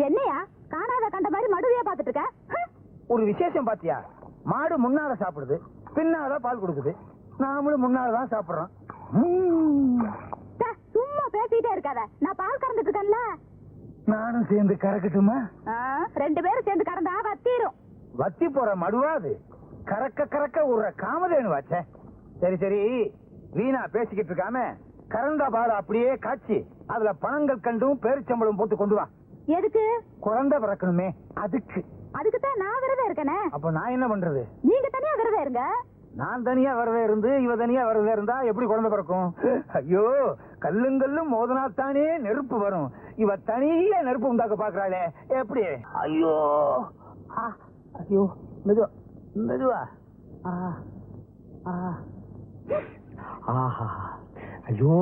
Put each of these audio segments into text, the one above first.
என்னையா காணாத கண்ட மாதிரி மடுவையா பாத்துட்டு இருக்க? ஒரு விசேஷம் பாத்தியா? மாடு முன்னால சாப்பிடுது, பின்னால பால் கொடுக்குது. நாமளும் முன்னாலதான் சாப்பிடுறோம். சும்மா பேசிட்டே இருக்காத, நான் பால் கறந்துட்டு இருக்கேன்ல. நானும் சேர்ந்து கறக்கட்டுமா? 2 பேரும் சேர்ந்து கறந்தா வத்திரும். வத்தி போற மடுவா அது? கறக்க கறக்க ஒரு காமதேனு வாச்சே. சரி சரி, வீணா பேசிக்கிட்டு இருக்காம கறந்த பால் அப்படியே காய்ச்சி அதுல பணங்கள் கண்டும் பேரிச்சம்பளம் போட்டு கொண்டு வா. எதுக்கு? குழந்தை பிறக்கணுமே, அதுக்கு. அதுக்குதான் நான் விரதம் இருக்கனே. அப்ப நான் என்ன பண்றது? நீங்க தனியா விரதம் இருங்க. நான் தனியா விரதம் இருந்து இவ தனியா விரதம் இருந்தா எப்படி குழந்தை பிறக்கும்? ஐயோ, கல்லுங்கல்லும் மோதனாத்தானே நெருப்பு வரும். இவ தனியா நெருப்பு உண்டாக்க பாக்குறாளே, எப்படி? ஐயோ ஐயோ, மெதுவா மெதுவா. ஆஹா, ஐயோ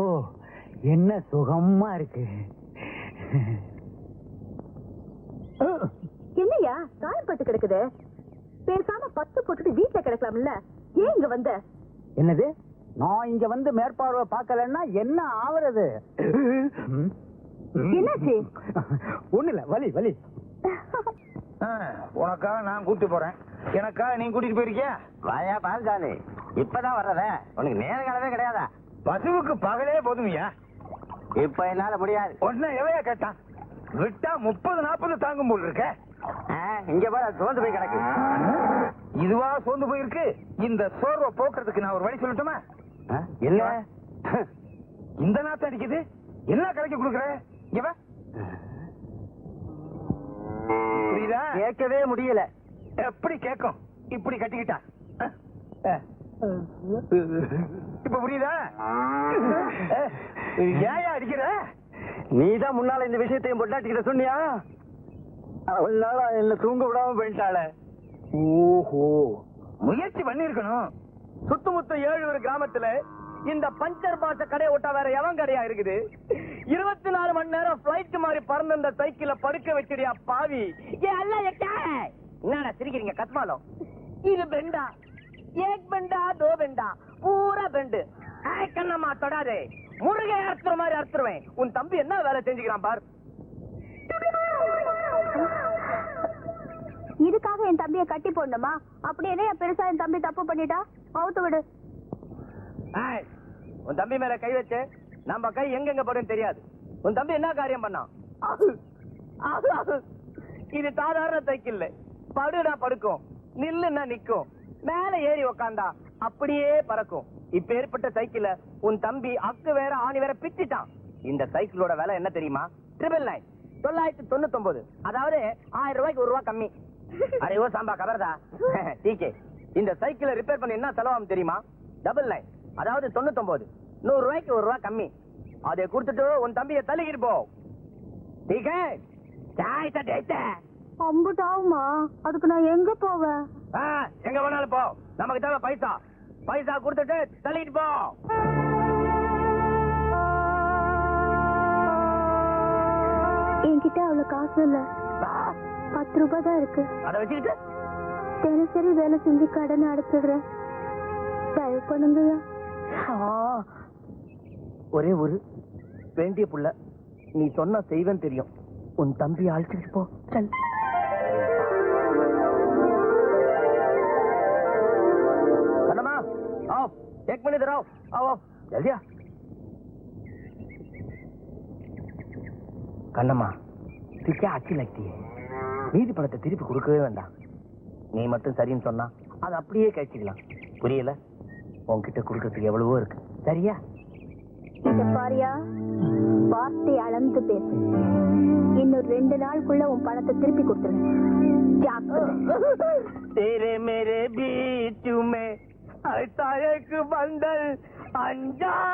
என்ன சுகமா இருக்கு. என்னையா காயப்பட்டு கிடக்குது? பேசாம 10 போட்டுட்டு வீட்டுல கிடக்கலாம்ல, ஏன் இங்க வந்த? என்னது? நான் இங்க வந்து மேற்பார்வை பார்க்கலன்னா என்ன ஆவறது? என்னாச்சு? ஒண்ணு இல்ல, வலி வலி. உனக்கா நான் கூட்டி போறேன், எனக்கா நீ கூட்டிட்டு போயிருக்கியா? வாயா பால்காலி, இப்பதான் வர்றத உனக்கு நேர காலவே கிடையாதா? பசுவுக்கு பகலே போதுமையா? இப்ப என்னால முடியாது. ஒன்னும் எவையா கேட்டான்? விட்டா 30-40 தாங்கும் போல் இருக்க. இங்க பாரு, சோர்ந்து போய் கிடக்கு. இதுவா சோர்ந்து போயிருக்கு? இந்த சோர்வை போக்குறதுக்கு நான் ஒரு வழி சொல்லட்டுமா? என்ன இந்த நாத்து அடிக்குது, என்ன கலக்கி கொடுக்குற? புரியுதா? கேட்கவே முடியல. எப்படி கேட்கும்? இப்படி கட்டிக்கிட்டா இப்ப புரியுதா? ஏயா அடிக்கிற? நீதான் முன்னால இந்த விஷயத்தையும் பொட்டாட்டிக்கிட்ட சொன்னியா? என்ன தூங்க விடாம போயிட்டாள. ஓஹோ, முயற்சி பண்ணிருக்கணும். சுத்துமுத்த 7 கிராமத்துல இந்த பஞ்சர் பாச கடை விட்டா வேற எவன் கடையா இருக்குது? 24 மணி நேரம் பிளைட் மாதிரி பறந்த இந்த சைக்கிள படுக்க வச்சிடியா பாவி. என்னடா சிரிக்கிறீங்க கத்மாலம்? இது பெண்டா, ஏக் பெண்டா, தோ பெண்டா, பூரா பெண்டு. கண்ணம்மா தொடாதே, முருகை அறுத்துற மாதிரி அறுத்துருவேன். உன் தம்பி என்ன வேலை செஞ்சுக்கிறான் பார். இதுக்காக என் தம்பியை கட்டி போடணுமா? அப்படியே பெருசா என் தம்பி தப்பு பண்ணிட்டா அவுத்து விடு. உன் தம்பி மேல கை வச்சு நம்ம கை எங்கெங்க படும் தெரியாது. உன் தம்பி என்ன காரியம் பண்ணான்? இது சாதாரண சைக்கிள். படுனா படுக்கும், நில்லுன்னா நிக்கும், மேல ஏறி உக்காந்தா அப்படியே பறக்கும். இப்ப ஏற்பட்ட சைக்கிள உன் தம்பி அக்கு வேற ஆணி வேற பிச்சிட்டான். இந்த சைக்கிளோட விலை என்ன தெரியுமா? 999, 999. அதாவது 1000 ரூபாய்க்கு 1 ரூபா கம்மி. அரே ஓ சாம்பா கபர்தா டீகே. இந்த சைக்கிளை ரிப்பேர் பண்ண என்ன செலவாகும் தெரியுமா? 99, அதாவது 99. 100 ரூபாய்க்கு 1 ரூபா கம்மி. அதை கொடுத்துட்டு உன் தம்பியை தள்ளிக்கிட்டு போ. டீகே அம்புட்டாவுமா? அதுக்கு நான் எங்க போவேன்? எங்க வேணாலும் போ, நமக்கு தேவை பைசா. பைசா கொடுத்துட்டு தள்ளிட்டு போ. என்கிட்ட அவ்வளவு காசு இல்ல, 10 ரூபாய் தான் இருக்கு. அதை வச்சுக்கிட்டு தினசரி வேலை செஞ்சு கடன் அடைச்சிடுறேன், தயவு பண்ணுங்கய்யா. ஒரே ஒரு வேண்டிய புள்ள, நீ சொன்ன செய்வன் தெரியும். உன் தம்பி அழைச்சிட்டு போ. சல். கண்ணம்மா आओ, एक मिनट इधर आओ, आओ जल्दी आ. கண்ணம்மா, तू क्या अच्छी लगती है? மீதி பணத்தை திருப்பி கொடுக்கவே வேண்டாம். நீ மட்டும் சரின்னு சொன்னா அது அப்படியே கழிச்சுக்கலாம். புரியல? உன்கிட்ட கொடுக்கறதுக்கு எவ்வளவோ இருக்கு. சரியா? இத பாரியா, வார்த்தை அளந்து பேசு. இன்னும் 2 நாளுக்குள்ள உன் பணத்தை திருப்பி கொடுத்துருவேன். तेरे मेरे बीच में ऐसा एक बंधन अनजाना.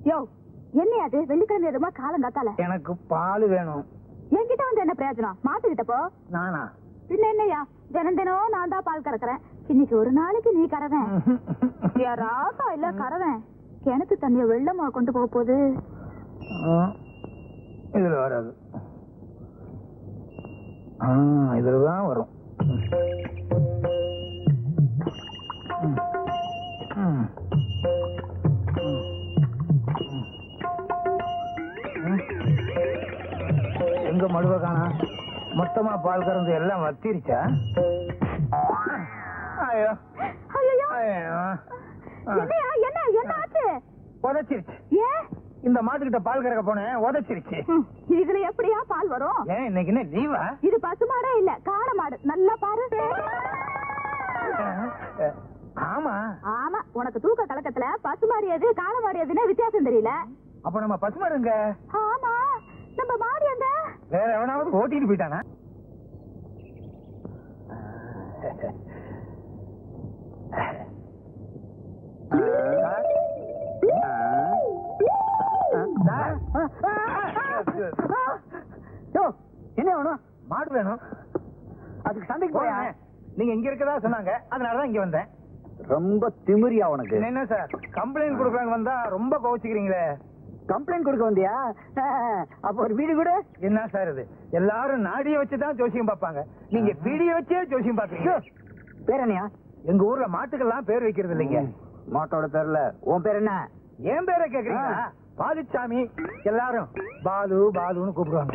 யோ, என்ன அது? வெள்ளிக்கிழமை எதுமா காலம் காத்தால? எனக்கு பால் வேணும். என்கிட்ட வந்து என்ன பிரயோஜனம்? மாட்டுக்கிட்ட போ. நானா? பின்ன என்னையா தினம் தினம் நான் தான் பால் கறக்குறேன். இன்னைக்கு ஒரு நாளைக்கு நீ கறவேன். ராசா இல்ல கறவேன். கிணத்து தண்ணிய வெள்ளமா கொண்டு போக போகுது. இதுல வராது. இதுலதான் வரும். எங்க மடுவ காணா? மொத்தமா பால் கறந்து எல்லாம் வத்திருச்சா? ஐயோ ஐயோ ஐயோ என்னையா என்ன என்ன ஆச்சு? உதச்சிருச்சு. ஏன் இந்த மாட்டுக்கிட்ட பால் கறக்க போனேன், உதச்சிருச்சு. இதுல எப்படியா பால் வரும்? ஏன் இன்னைக்கு என்ன லீவா? இது பசுமாடே இல்ல காளை மாடு. நல்லா பாரு. ஆமா ஆமா, உனக்கு தூக்க கலக்கத்துல பசுமாடு எது காளை மாடு எதுன்னு வித்தியாசம் தெரியல. அப்ப நம்ம பசுமாடுங்க. ஆமா, நம்ம மாடு எங்க? வேற எவனாவது ஓட்டிட்டு போயிட்டானா? என்ன வேணும்? மாடு வேணும். அதுக்கு சண்டைக்கு போயா? நீங்க இங்க இருக்கதா சொன்னாங்க, அதனாலதான் இங்க வந்தேன். ரொம்ப திமிரியா உனக்கு? என்ன சார் கம்ப்ளைண்ட் கொடுக்கலான்னு வந்தா ரொம்ப கோவிச்சுக்கிறீங்களே. கம்ப்ளைண்ட் கொடுக்க வந்தியா? அப்ப ஒரு வீடு கூட. என்ன சார் இது? எல்லாரும் நாடிய வச்சுதான் ஜோசியம் பார்ப்பாங்க, நீங்க பீடிய வச்சே ஜோசியம் பாக்குறீங்க. பேர் என்னையா? எங்க ஊர்ல மாட்டுக்கெல்லாம் பேர் வைக்கிறது இல்லைங்க. மாட்டோட பேர்ல உன் பேர் என்ன? என் பேரை கேக்குறீங்களா? பாலுச்சாமி. எல்லாரும் பாலு பாலுன்னு கூப்பிடுவாங்க.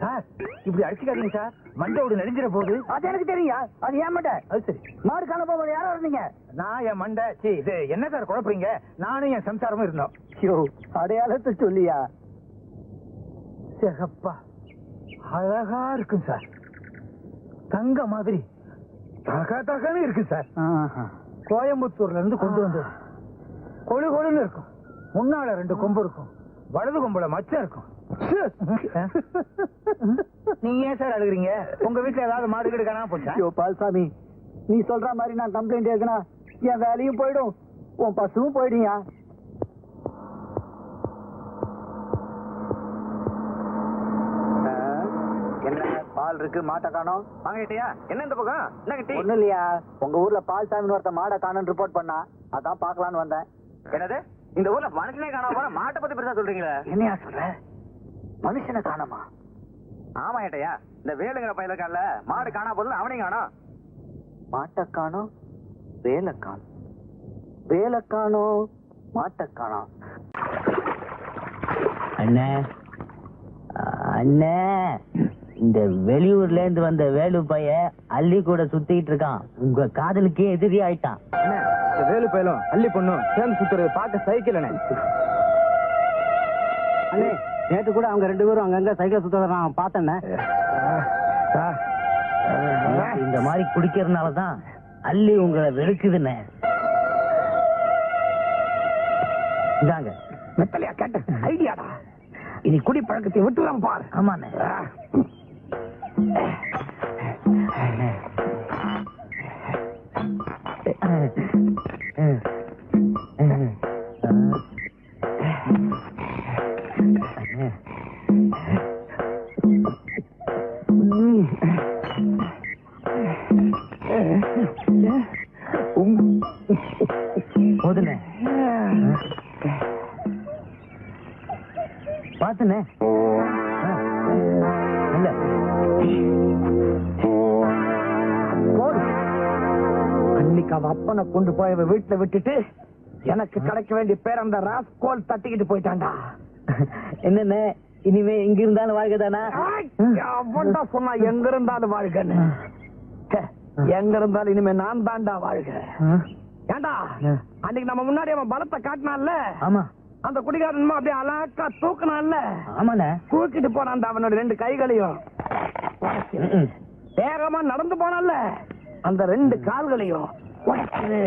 சார் இப்படி அடிச்சுக்காதீங்க சார், மண்டோடு நெடுஞ்சிட போகுது. அது எனக்கு தெரியுங்க. அது ஏன் மண்டை? அது சரி. மாடு காண போக யாரா இருந்தீங்க? நான் என் மண்டை இது என்ன சார் குழப்பறீங்க? நானும் என் சம்சாரமும் இருந்தோம். ஐயோ, அடையாளத்தை சொல்லியா? சிகப்பா அழகா இருக்கும் சார், தங்க மாதிரி தக தகன்னு இருக்கு சார். கோயம்புத்தூர்ல இருந்து கொண்டு வந்தது. கொழு கொழுன்னு இருக்கும். முன்னால 2 கொம்பு இருக்கும், வலது கொம்புல மச்சம் இருக்கும். நீங்க ஏன் சார் அழுகுறீங்க? உங்க வீட்டுல ஏதாவது மாடு கீடு காணாம போச்சா? ஐயோ பால்சாமி, நீ சொல்ற மாதிரி நான் கம்ப்ளைண்ட் எழுதுனா என் வேலையும் போயிடும், உன் பசுவும் போயிடுயா. என்ன பால் இருக்கு, மாட்டை காணோம்? வாங்கிட்டியா? என்ன இந்த பக்கம் என்ன கிட்டி? ஒண்ணும் இல்லையா, உங்க ஊர்ல பால்சாமின்னு ஒருத்த மாடை காணோன்னு ரிப்போர்ட் பண்ணா, அதான் பாக்கலான்னு வந்தேன். என்னது இந்த ஊர்ல மனுஷனே காணாம போற மாட்டை பத்தி பெருசா சொல்றீங்களா? என்னையா சொல்ற? மனுஷனை காணோமா? ஆமா ஏட்டையா, இந்த வேலுங்கிற பையல காணல, மாடு காணா போதும் அவனையும் காணோம். மாட்டை காணோம், வேலை காணோம், வேலை காணோம், மாட்டை காணோம். அண்ணே அண்ணே, இந்த வெளியூர்ல இருந்து வந்த வேலு பைய அள்ளி கூட சுத்திட்டு இருக்கான். உங்க காதலுக்கே எதிரி ஆயிட்டான். வேலு பையலும் அள்ளி பொண்ணும் சேர்ந்து சுத்துறது பார்க்க சைக்கிள் அண்ணே, நேற்று கூட அவங்க 2 பேரும் அங்கங்க சைக்கிள் சுத்த நான் பார்த்தேன். இந்த மாதிரி குடிக்கிறதுனாலதான் அள்ளி உங்களை வெறுக்குதுண்ணே. இதாங்க மெத்தலையா கேட்ட ஐடியாடா. இனி குடி பழக்கத்தை விட்டுலாம் பாரு. ஆமாண்ணே. போதுண்ணே, பாத்துண்ணே. இல்ல அன்னைக்கு அவ அப்பனை கொண்டு போய் அவ வீட்டுல விட்டுட்டு எனக்கு கிடைக்க வேண்டிய பேர் அந்த ராஸ்கோல் தட்டிக்கிட்டு போயிட்டான்டா. என்னண்ணே, இனிமே எங்க இருந்தாலும் வாழ்க்கை தானா? அவன்டா சொன்னா எங்க இருந்தாலும் வாழ்கன்னு. எங்க இருந்தாலும் இனிமே நான் தான்டா வாழ்க. ஏண்டா அன்னைக்கு நம்ம முன்னாடி அவன் பலத்தை காட்டினான்ல, ஆமா அந்த குடிகாரன் அப்படியே அழகா தூக்குனான்ல, ஆமாண்ணே. தூக்கிட்டு போனான் அவனோட 2 கைகளையும். வேகமா நடந்து போனான்ல, அந்த 2 கால்களையும்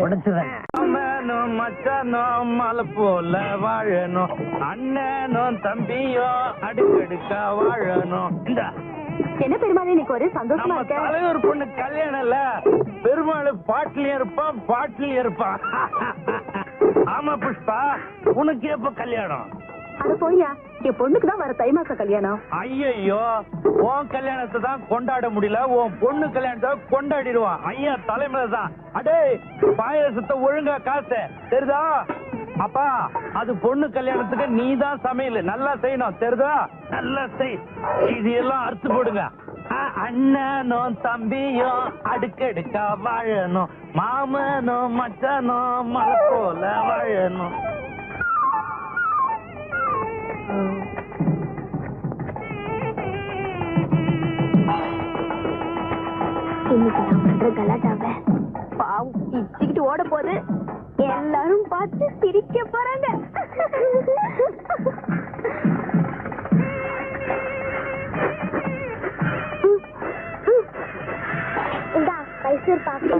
உடைச்சுறேன். அண்ணனும் மச்சானும் மலை போல வாழணும், அண்ணனும் தம்பியும் அடுக்கடுக்கா வாழணும். என்ன பெருமாள் இன்னைக்கு ஒரு சந்தோஷமா நம்ம இருக்க? தலைவர் பொண்ணு கல்யாணம் இல்ல, பெருமாள் பாட்டிலையும் இருப்பான் பாட்டிலையும் இருப்பான். ஆமா புஷ்பா, உனக்கு எப்ப கல்யாணம்? அது போய்யா, என் பொண்ணுக்கு தான் வர தை மாச கல்யாணம். ஐயோ, உன் கல்யாணத்தை தான் கொண்டாட முடியல, உன் பொண்ணு கல்யாணத்தை கொண்டாடிடுவான். ஐயா தலைமையில தான். அடே பாயசத்தை ஒழுங்கா காசு தெரியுதா? அப்பா, அது பொண்ணு கல்யாணத்துக்கு நீ தான் சமையல் நல்லா செய்யணும் தெரியுதா? நல்லா செய். இது எல்லாம் அறுத்து போடுங்க. அண்ணனும் தம்பியும் அடுக்கடுக்கா வாழணும், மாமனும் மச்சனும் மலை போல வாழணும். இன்னைக்கு நான் பண்ற கலாட்டாவ பாவம் இச்சுக்கிட்டு ஓட போது எல்லாரும் பார்த்து சிரிக்க போறாங்க. இந்த மைசூர் பாக்கு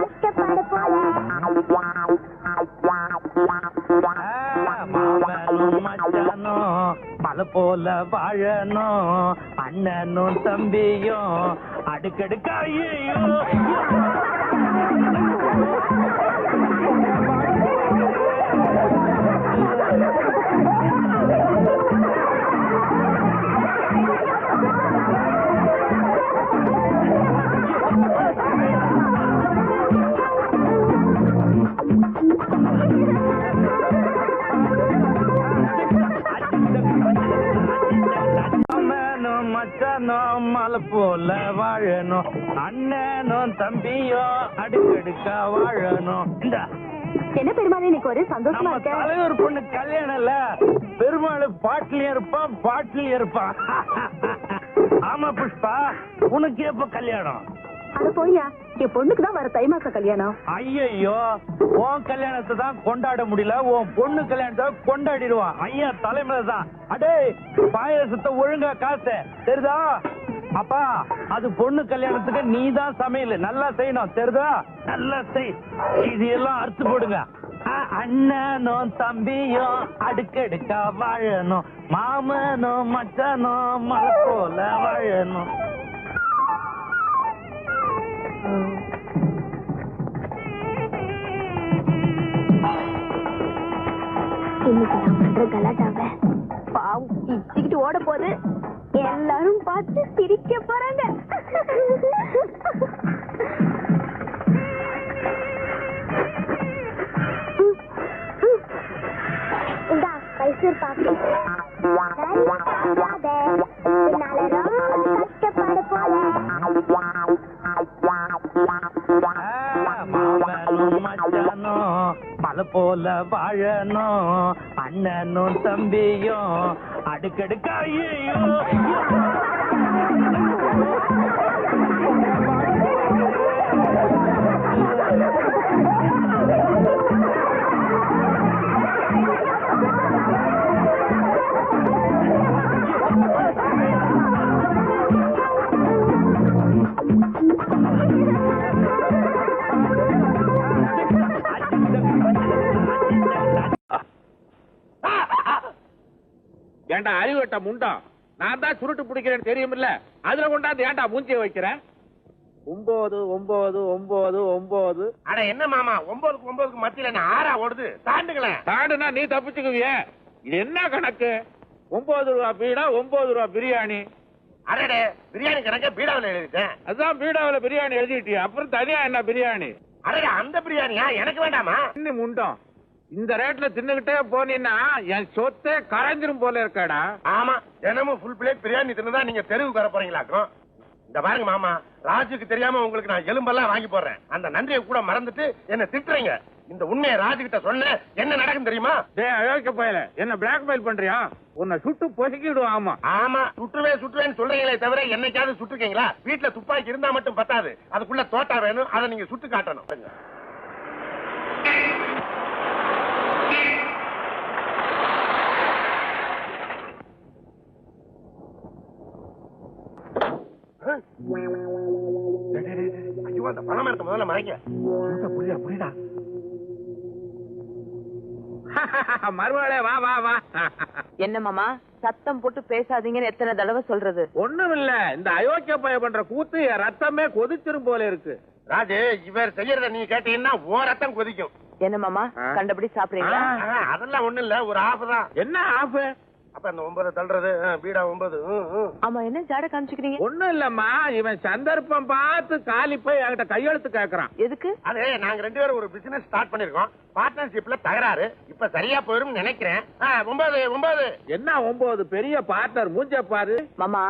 கஷ்டப்பட போல மலை போல வாழணும், அண்ணனும் தம்பியும் அடுக்கடுக்கா. ஐயோ மச்சனும் மலை போல வாழணும், அண்ணனும் தம்பியும் அடுக்கடுக்கா வாழணும். இந்த என்ன பெருமாள் இன்னைக்கு ஒரு சந்தோஷமா இருக்க? தலைவர் பொண்ணு கல்யாணம் இல்ல, பெருமாள் பாட்டிலையும் இருப்பான் பாட்டிலையும் இருப்பான். ஆமா புஷ்பா, உனக்கு எப்ப கல்யாணம்? அது போய்யா, என் பொண்ணுக்கு தான் வர தை மாச கல்யாணம். ஐயோ, உன் கல்யாணத்தை தான் கொண்டாட முடியல, உன் பொண்ணு கல்யாணத்தை கொண்டாடிடுவான். ஐயா தலைமையில தான். அடே பாயசத்தை ஒழுங்கா காசு தெரியுதா? அப்பா, அது பொண்ணு கல்யாணத்துக்கு நீ தான் சமையல் நல்லா செய்யணும் தெரியுதா? நல்லா செய். இது எல்லாம் அறுத்து போடுங்க. அண்ணனும் தம்பியும் அடுக்கடுக்கா வாழணும், மாமனும் மச்சனும் மலை போல வாழணும். இன்னைக்கு நான் பண்ற கலாட்டாவ பாவம் இச்சுக்கிட்டு ஓட போது எல்லாரும் பார்த்து சிரிக்க போறாங்க. இந்த மைசூர் பாக்கு கஷ்டப்பட போல மலை போல வாழணும், அண்ணனும் தம்பியும் அடுக்கடுக்கா. ஐயோ ஏண்டா அறிவட்ட முண்டம், நான் தான் சுருட்டு பிடிக்கிறேன்னு தெரியுமில்ல, அதுல கொண்டாந்து ஏண்டா மூஞ்சிய வைக்கிறேன்? 9 9 9 9. அட என்ன மாமா, 9க்கு 9க்கு மத்தியில என்ன ஆறா ஓடுது? தாண்டுங்களேன். தாண்டுனா நீ தப்பிச்சுக்குவிய. இது என்ன கணக்கு? 9 ரூபா பீடா, 9 ரூபா பிரியாணி. அடடே, பிரியாணி கணக்க பீடாவில் எழுதிட்டேன். அதான் பீடாவில பிரியாணி எழுதிட்டியா, அப்புறம் தனியா என்ன பிரியாணி? அடடே, அந்த பிரியாணியா? எனக்கு வேண்டாமா? இன்னும் முண்டம், இந்த ரேட்ல தின்னுகிட்டே போனீன்னா என் சொத்தே கரைஞ்சிரும் போல இருக்காடா. ஆமா, தினமும் ஃபுல் பிளேட் பிரியாணி தின்னுதான் நீங்க தெருவுக்கு வர போறீங்களாக்கும். இந்த பாருங்க மாமா, ராஜுக்கு தெரியாம உங்களுக்கு நான் எலும்பெல்லாம் வாங்கி போடுறேன். அந்த நன்றியை கூட மறந்துட்டு என்ன திட்டுறீங்க. இந்த உண்மையை ராஜு கிட்ட சொன்ன என்ன நடக்கும் தெரியுமா? டேய் அயோக்கிய பயல, என்ன பிளாக்மெயில் பண்றியா? உன்னை சுட்டு பொசுக்கிடுவோம். ஆமா ஆமா, சுற்றுவேன்னு சொல்றீங்களே தவிர என்னைக்காவது சுட்டுருக்கீங்களா? வீட்டுல துப்பாக்கி இருந்தா மட்டும் பத்தாது, அதுக்குள்ள தோட்டா வேணும், அதை நீங்க சுட்டு காட்டணும். ஐயோ, அந்த பணம் இருக்க முதல்ல மறைக்க. புரியுதா? மறுவாளே வா வா வா. என்ன மாமா சத்தம் போட்டு பேசாதீங்கன்னு எத்தனை தடவை சொல்றது? ஒண்ணும் இல்ல, இந்த அயோக்கிய பைய பண்ற கூத்து என் ரத்தமே கொதிச்சிரும் போல இருக்கு. ராஜு, இவர் செய்யறத நீ கேட்டீங்கன்னா ஓ ரத்தம் கொதிக்கும். என்ன மாமா கண்டபடி சாப்பிடுறீங்களா? அதெல்லாம் ஒண்ணு இல்ல, ஒரு ஆஃப் தான். என்ன ஆஃப்? அப்ப அந்த 9 தள்ளுறது பீடா 9. ஆமா, என்ன ஜாட காமிச்சுக்கிறீங்க? ஒண்ணும் இல்லம்மா, இவன் சந்தர்ப்பம் பார்த்து காலி போய் என்கிட்ட கையெழுத்து கேக்குறான். எதுக்கு? அது நாங்க 2 பேரும் ஒரு பிசினஸ் ஸ்டார்ட் பண்ணிருக்கோம். பார்ட்னர்ஷிப்ல தகராறு. இப்ப சரியா போயிரும் நினைக்கிறேன். 9. என்ன 9? பெரிய பார்ட்னர் மூஞ்ச பாரு. மாமா,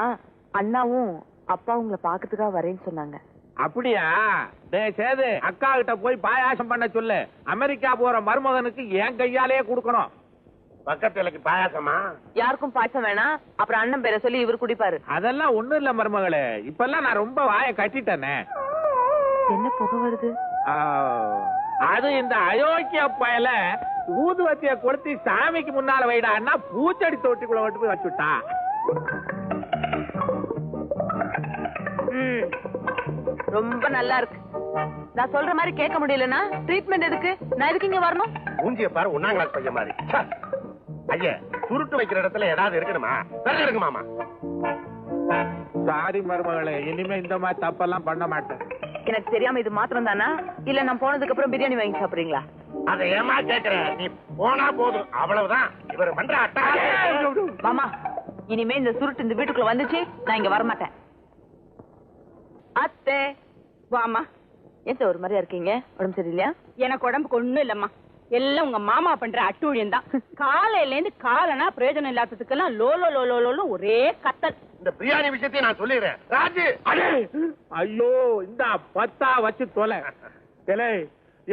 அண்ணாவும் அப்பா உங்களை பாக்கிறதுக்காக வரேன்னு சொன்னாங்க. அப்படியா? டேய் சேது, அக்கா கிட்ட போய் பாயாசம் பண்ண சொல்லு. அமெரிக்கா போற மருமகனுக்கு என் கையாலேயே கொடுக்கணும். பக்கத்துலக்கு பாயாசமா? யாருக்கும் பாய்ச்சம் வேணாம். அப்புறம் அண்ணன் பேரை சொல்லி இவர் குடிப்பாரு. அதெல்லாம் ஒண்ணும் இல்ல மருமகளே, இப்பெல்லாம் நான் ரொம்ப வாயை கட்டிட்டேனே. என்ன புகை வருது? அது இந்த அயோக்கிய பயல ஊதுவத்திய கொளுத்தி சாமிக்கு முன்னால வைடான்னா பூச்செடி தொட்டிக்குள்ள விட்டு போய் வச்சுட்டா. ரொம்ப நல்லா இருக்கு. நான் சொல்ற மாதிரி கேட்க முடியலன்னா ட்ரீட்மெண்ட் எதுக்கு? நான் எதுக்கு இங்க வரணும்? மூஞ்சிய பாரு, 1ஆம் கிளாஸ் பையன் மாதிரி. ஐயா, சுருட்டு வைக்கிற இடத்துல ஏதாவது இருக்கணுமா? இருக்கு மாமா. சாரி மருமகளே, இனிமே இந்த மாதிரி தப்பெல்லாம் பண்ண மாட்டேன். எனக்கு தெரியாம இது மாத்திரம் தானா? இல்ல நான் போனதுக்கு அப்புறம் பிரியாணி வாங்கி சாப்பிடுறீங்களா? அதை ஏமா கேக்குற? நீ போனா போதும், அவ்வளவுதான். இவர் பண்ற அட்டா. மாமா, இனிமே இந்த சுருட்டு இந்த வீட்டுக்குள்ள வந்துச்சு, நான் இங்க வரமாட்டேன். அத்தை வாமா. எந்த ஒரு மாதிரியா இருக்கீங்க? உடம்பு சரியில்லையா? எனக்கு உடம்புக்கு ஒண்ணும் இல்லம்மா, எல்லாம் உங்க மாமா பண்ற அட்டூழியம் தான். காலையில இருந்து காலனா பிரயோஜனம் இல்லாததுக்கெல்லாம் லோலோ லோலோ லோலோ ஒரே கத்தல். இந்த பிரியாணி விஷயத்தையும் நான் சொல்லிடுறேன். ராஜு, ஐயோ, இந்த 10 வச்சு தொலை.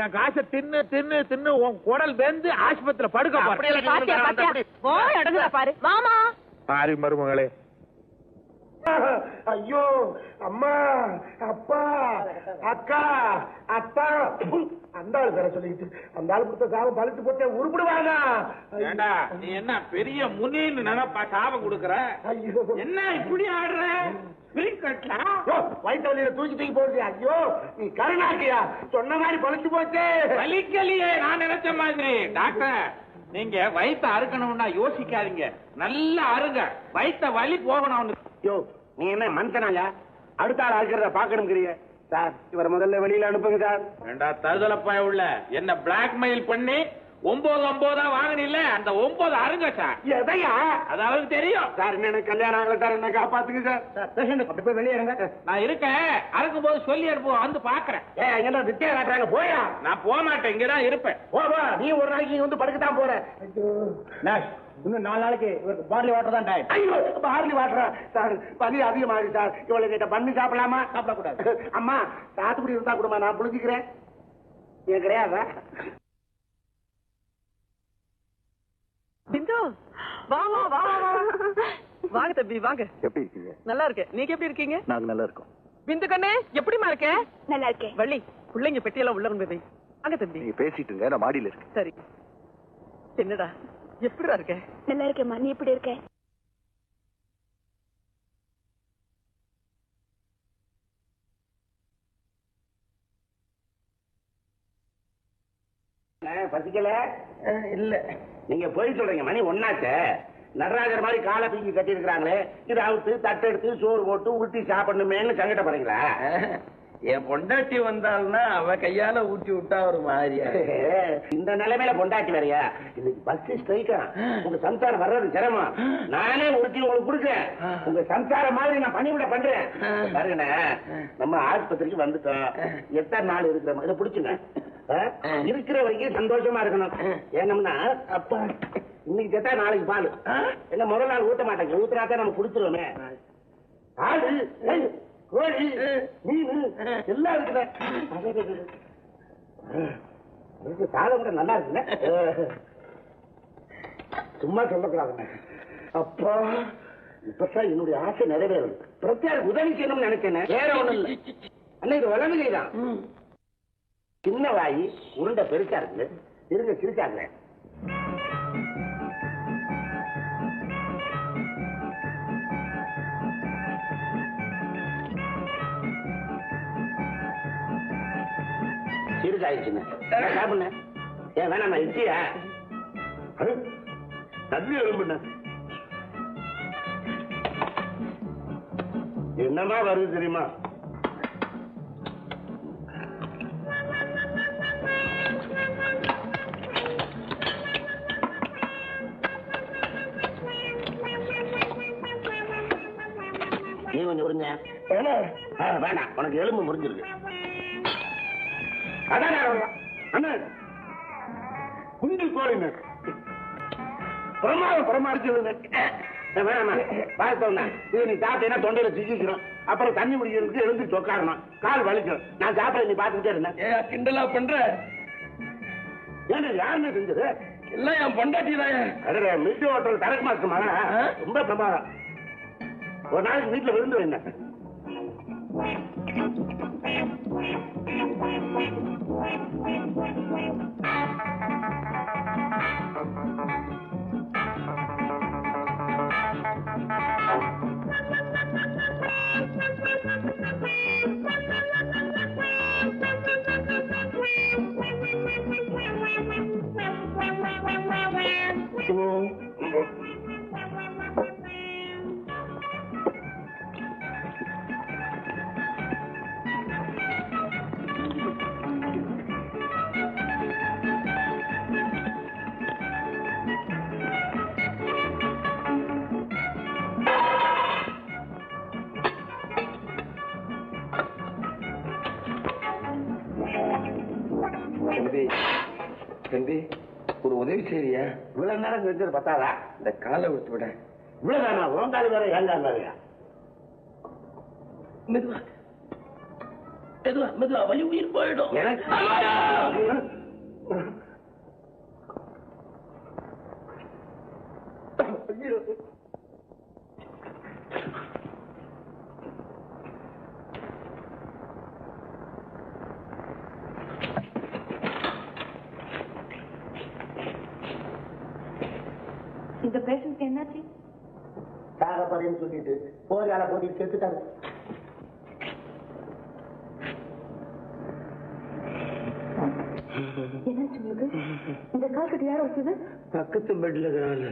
என் காசை தின்னு தின்னு தின்னு உன் குடல் வெந்து ஆஸ்பத்திரியில படுக்க பாரு மாமா. சாரி மருமகளே. ஐயோ, அம்மா, அப்பா, அக்கா, அத்தா, அந்த ஆளு பேர சொல்லிட்டு அந்த ஆளு கொடுத்த சாபம் பழுத்து போட்டு உருப்பிடுவாங்க. ஏண்டா, நீ என்ன பெரிய முனின்னு நினைப்பா சாபம் கொடுக்கற? ஐயோ, என்ன இப்படி ஆடுற? வயிற்று வலியில தூக்கி போடுது. ஐயோ, நீ கருணாக்கியா? சொன்ன மாதிரி பழுத்து போச்சு. வலிக்கலையே, நான் நினைச்ச மாதிரி. டாக்டர், நீங்க வயிற்ற அறுக்கணும்னா யோசிக்காதீங்க, நல்லா அருங்க. வயிற்ற வலி போகணும். யோ, நீ என்ன மனுஷனாயா? அடுத்த ஆள் அறுக்கிறத பாக்கணுங்கிறிய? சார், இவரை முதல்ல வெளியில அனுப்புங்க சார். ஏண்டா தருதலப்பாய உள்ள, என்ன பிளாக்மெயில் பண்ணி 9 வாங்கினில்ல, அந்த 9 அருங்க சார். எதையா? அது அவருக்கு தெரியும் சார். என்ன கல்யாணம் ஆகல சார், என்ன காப்பாத்துங்க சார். அப்படி போய் வெளியே இருங்க. நான் இருக்கேன், அறுக்கும் போது சொல்லி அனுப்புவோம், வந்து பாக்குறேன். என்ன வித்தியா காட்டுறாங்க? போயா? நான் போக மாட்டேன், இங்கதான் இருப்பேன். போவா, நீ ஒரு நாளைக்கு இங்க வந்து படுக்கத்தான் போற. இன்னும் 4 நாளைக்கு இவருக்கு பார்லி வாட்டர் தான் டைம். ஐயோ, பார்லி வாட்டர் சார், பனி அதிகமாகுது சார். இவளை கிட்ட பண்ணி சாப்பிடலாமா? சாப்பிடக்கூடாது. அம்மா, சாத்துக்குடி இருந்தா கூடமா, நான் புளிஞ்சுக்கிறேன். ஏன் கிடையாதா? பிந்து, வா வா வா வா. வாங்க தம்பி, வாங்க. எப்படி இருக்கீங்க? நல்லா இருக்கேன். நீங்க எப்படி இருக்கீங்க? நாங்க நல்லா இருக்கோம். பிந்து கண்ணே, எப்படிமா இருக்க? நல்லா இருக்கேன். வள்ளி, பிள்ளைங்க பெட்டியெல்லாம் உள்ள கொண்டு போய். வாங்க தம்பி. நீங்க பேசிட்டு இருங்க, நான் மாடியில இருக்கேன். சரி. என்னடா, எப்படிடா இருக்க? நல்லா இருக்கேம்மா, நீ எப்படி இருக்க? பசிக்கல? இல்ல. நீங்க போய் சொல்றீங்க. மணி 1 நடராஜர் மாதிரி காலை தூக்கி கட்டி இருக்கிறாங்களே, இது அவுத்து தட்டெடுத்து சோறு போட்டு ஊட்டி சாப்பிடணுமேன்னு சங்கடப்படுறீங்களா? என் பொண்டாட்டி வந்தாள்னா அவ கையால ஊட்டி விட்டா ஒரு மாதிரியா. இந்த நிலைமையில பொண்டாட்டி வேறையா? இன்னைக்கு பஸ் ஸ்ட்ரைக்கா, உங்க சம்சாரம் வர்றது சிரமம். நானே ஊட்டி உங்களுக்கு கொடுக்கேன். உங்க சம்சாரம் மாதிரி நான் பணிவிட பண்றேன். பாருங்க, நம்ம ஆஸ்பத்திரிக்கு வந்துட்டோம். எத்தனை நாள் இருக்கிற மாதிரி பிடிச்சுங்க. இருக்கிற வரைக்கும் சந்தோஷமா இருக்கணும். ஏனம்னா அப்பா இன்னைக்கு செத்தா நாளைக்கு பால் என்ன முதல் நாள் ஊட்ட மாட்டேங்க. ஊத்துறாத்தான் நம்ம குடிச்சிருவோமே. ஆடு, கோழி, மீன் எல்லாம் இருக்குல்ல. சாதம் கூட நல்லா இருக்குல்ல. சும்மா சொல்லக்கூடாதுங்க. அப்பா, இப்பதான் என்னுடைய ஆசை நிறைவேறும். பிரத்யேக உதவி செய்யணும்னு நினைச்சேன். வேற ஒண்ணும் இல்லை. அன்னைக்கு வளர்ந்துதான் சின்ன வாயி உருண்டை பெருசா இருக்கு. இருங்க, சிரிச்சாங்க. சிரிச்சாயிடுச்சுங்க. சாப்பிடுங்க. ஏன் வேணாமா? இட்லியா? தள்ளி எலும்புண்ண என்னமா வருது தெரியுமா? நீ கொஞ்சம் உறிஞ்ச. வேண்டாம், உனக்கு எலும்பு முறிஞ்சிருக்கு. அதான் அண்ணா குஞ்சு கோழிங்க பிரமாடிச்சு வேணாம். இது நீ சாப்பிட்டீங்கன்னா தொண்டையில சிக்கிக்கிறோம். அப்புறம் தண்ணி முடிக்கிறதுக்கு எழுந்து சொக்காரணும், கால் வலிக்கும். நான் சாப்பிட நீ பாத்துக்கிட்டே இருந்தேன். கிண்டலா பண்ற? ஏன்னா யாருன்னு செஞ்சது? எல்லாம் என் பொண்டாட்டி தான். மில்டி ஹோட்டல் தரக்கு மாசமா ரொம்ப பிரமாதம். ஒரு நாளைக்கு வீட்டுல விருந்து என்ன ஒரு உதவி செய்ய இவ்வளவு நேரம் செஞ்சது பத்தாதா? இந்த காலை விட்டு விட. இவ்வளவுதானா? உங்காலு வேற ஏங்கால் வேறையா? மெதுவா மெதுவா மெதுவா, வலி உயிர் போயிடும். இந்த பேஷண்ட் என்னாச்சு? சாகப்படின்னு சொல்லிட்டு போர்கால போட்டிட்டு செத்துட்டாங்க. என்னாச்சு உங்களுக்கு? இந்த கால் கட்டு யாரும் வச்சது? பக்கத்து பெட்ல இருக்கிறாங்க.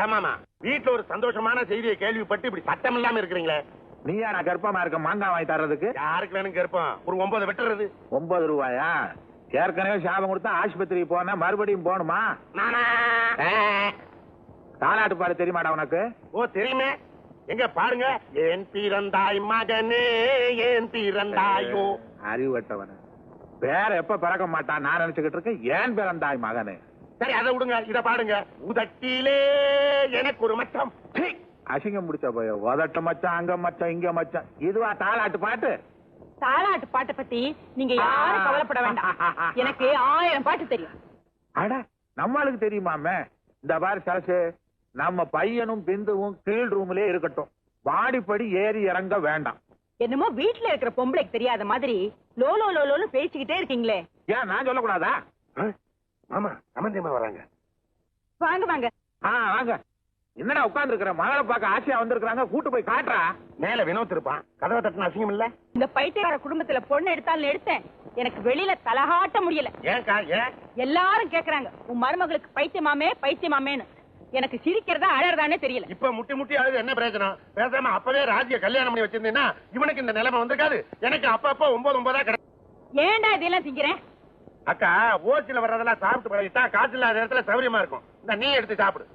ஏமாமா, வீட்டுல ஒரு சந்தோஷமான செய்தியை கேள்விப்பட்டு இப்படி சட்டம் இல்லாம இருக்கிறீங்களே. நீயா நான் கர்ப்பமா இருக்க மாங்காய் வாங்கி தர்றதுக்கு? யாருக்கு வேணும் கர்ப்பம்? ஒரு 9 வெட்டுறது. 9 ரூபாயா? ஏற்கனவே சாபம் கொடுத்தா ஆஸ்பத்திரிக்கு போன மறுபடியும் போகணுமா? தாலாட்டு பாடு தெரியுமாடா உனக்கு? ஓ தெரியுமே. எங்க பாருங்க. ஏன் பிறந்தாய் மகனே, ஏன் பிறந்தாயோ. அறிவட்டவன வேற எப்ப பிறக்க மாட்டான் நான் நினைச்சுக்கிட்டு இருக்கேன். ஏன் பிறந்தாய் மகனே? சரி அதை விடுங்க, இத பாடுங்க. உதட்டிலே எனக்கு ஒரு மச்சம். அசிங்கம் முடிச்ச போய உதட்ட மச்சான், அங்க மச்சான், இங்க மச்சான். இதுவா தாலாட்டு பாட்டு? தாலாட்டு பாட்டை பத்தி நீங்க யாரும் கவலைப்பட வேண்டாம். எனக்கு 1000 பாட்டு தெரியும். அட நம்மளுக்கு தெரியுமாமே. இந்த பாரு சரசு, நம்ம பையனும் பிந்துவும் கீழ் ரூம்லயே இருக்கட்டும். வாடிப்படி ஏறி இறங்க வேண்டாம். என்னமோ வீட்டுல இருக்கிற பொம்பளைக்கு தெரியாத மாதிரி லோலோ லோலோன்னு பேசிக்கிட்டே இருக்கீங்களே. ஏன் நான் சொல்லக்கூடாதா? ஆமா, சம்பந்தியமா வராங்க. வாங்க வாங்க. வாங்க. என்னடா உட்கார்ந்து இருக்கிற? மகளை பார்க்க ஆசையா வந்திருக்காங்க, கூட்டு போய் காட்டுறா. மேல வினோத் இருப்பான். கதவை தட்டின அசிங்கம் இல்ல? இந்த பைத்தியக்கார குடும்பத்துல பொண்ணு எடுத்தாலும் எடுத்தேன். எனக்கு வெளியில தலகாட்ட முடியல. ஏன்க்கா? ஏன் எல்லாரும் கேக்குறாங்க உன் மருமகளுக்கு பைத்தியமாமே பைத்தியமாமேன்னு. எனக்கு சிரிக்கிறதா அழறதானே தெரியல. இப்ப முட்டி முட்டி அழுது என்ன பிரயோஜனம்? பேசாம அப்பவே ராஜ்ய கல்யாணம் பண்ணி வச்சிருந்தீங்கன்னா இவனுக்கு இந்த நிலைமை வந்திருக்காது. எனக்கு அப்பப்ப 9 கிடைக்கும். ஏன்டா இதெல்லாம் திங்கிறேன்? அக்கா, ஓச்சில வர்றதெல்லாம் சாப்பிட்டு பழகிட்டா காசு இல்லாத இடத்துல சௌரியமா இருக்கும். இந்த நீ எடுத்து சாப்பிடு.